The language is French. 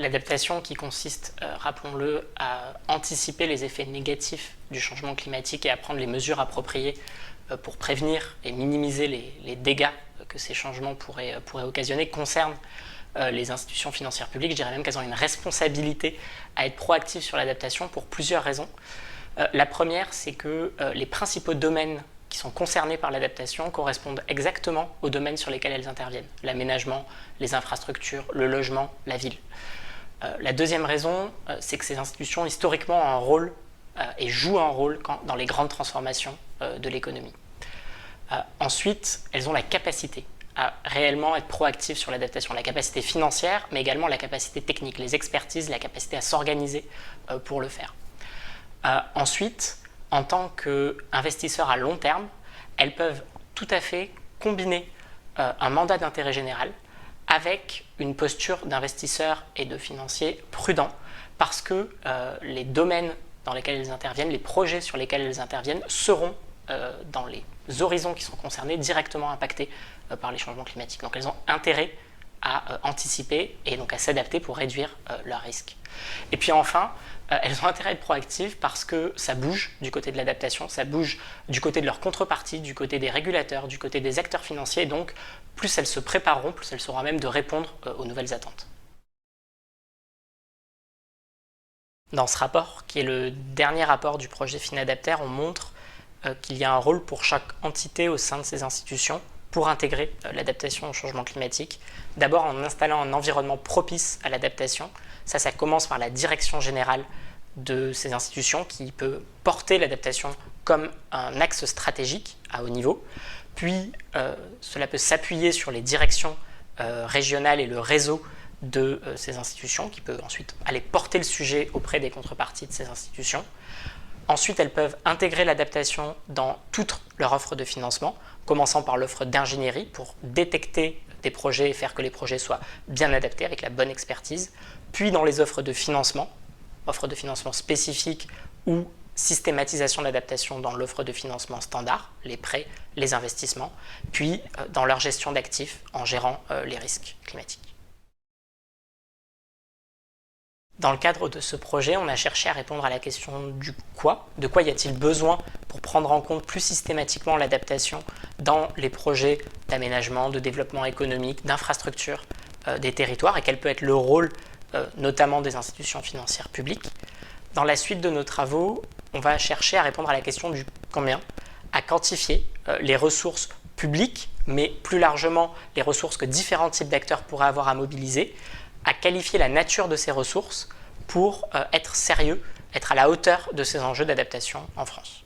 L'adaptation qui consiste, rappelons-le, à anticiper les effets négatifs du changement climatique et à prendre les mesures appropriées pour prévenir et minimiser les dégâts que ces changements pourraient occasionner, concerne les institutions financières publiques. Je dirais même qu'elles ont une responsabilité à être proactives sur l'adaptation pour plusieurs raisons. La première, c'est que les principaux domaines qui sont concernés par l'adaptation correspondent exactement aux domaines sur lesquels elles interviennent. L'aménagement, les infrastructures, le logement, la ville. La deuxième raison, c'est que ces institutions historiquement ont un rôle et jouent un rôle dans les grandes transformations de l'économie. Ensuite, elles ont la capacité à réellement être proactives sur l'adaptation, la capacité financière, mais également la capacité technique, les expertises, la capacité à s'organiser pour le faire. Ensuite, en tant qu'investisseurs à long terme, elles peuvent tout à fait combiner un mandat d'intérêt général avec une posture d'investisseur et de financier prudent, parce que les domaines dans lesquels elles interviennent, les projets sur lesquels elles interviennent seront dans les horizons qui sont concernés directement impactés par les changements climatiques. Donc elles ont intérêt à anticiper et donc à s'adapter pour réduire leurs risques. Et puis enfin, elles ont intérêt à être proactives parce que ça bouge du côté de l'adaptation, ça bouge du côté de leur contrepartie, du côté des régulateurs, du côté des acteurs financiers, et donc plus elles se prépareront, plus elles seront à même de répondre aux nouvelles attentes. Dans ce rapport, qui est le dernier rapport du projet FinAdapter, on montre qu'il y a un rôle pour chaque entité au sein de ces institutions pour intégrer l'adaptation au changement climatique. D'abord en installant un environnement propice à l'adaptation. Ça commence par la direction générale de ces institutions qui peut porter l'adaptation comme un axe stratégique à haut niveau. Puis cela peut s'appuyer sur les directions régionales et le réseau de ces institutions qui peut ensuite aller porter le sujet auprès des contreparties de ces institutions. Ensuite, elles peuvent intégrer l'adaptation dans toute leur offre de financement, commençant par l'offre d'ingénierie pour détecter des projets et faire que les projets soient bien adaptés avec la bonne expertise, puis dans les offres de financement spécifiques ou systématisation de l'adaptation dans l'offre de financement standard, les prêts, les investissements, puis dans leur gestion d'actifs en gérant les risques climatiques. Dans le cadre de ce projet, on a cherché à répondre à la question du quoi. De quoi y a-t-il besoin pour prendre en compte plus systématiquement l'adaptation dans les projets d'aménagement, de développement économique, d'infrastructure des territoires, et quel peut être le rôle notamment des institutions financières publiques. Dans la suite de nos travaux, on va chercher à répondre à la question du combien, à quantifier les ressources publiques, mais plus largement les ressources que différents types d'acteurs pourraient avoir à mobiliser, à qualifier la nature de ces ressources pour être sérieux, être à la hauteur de ces enjeux d'adaptation en France.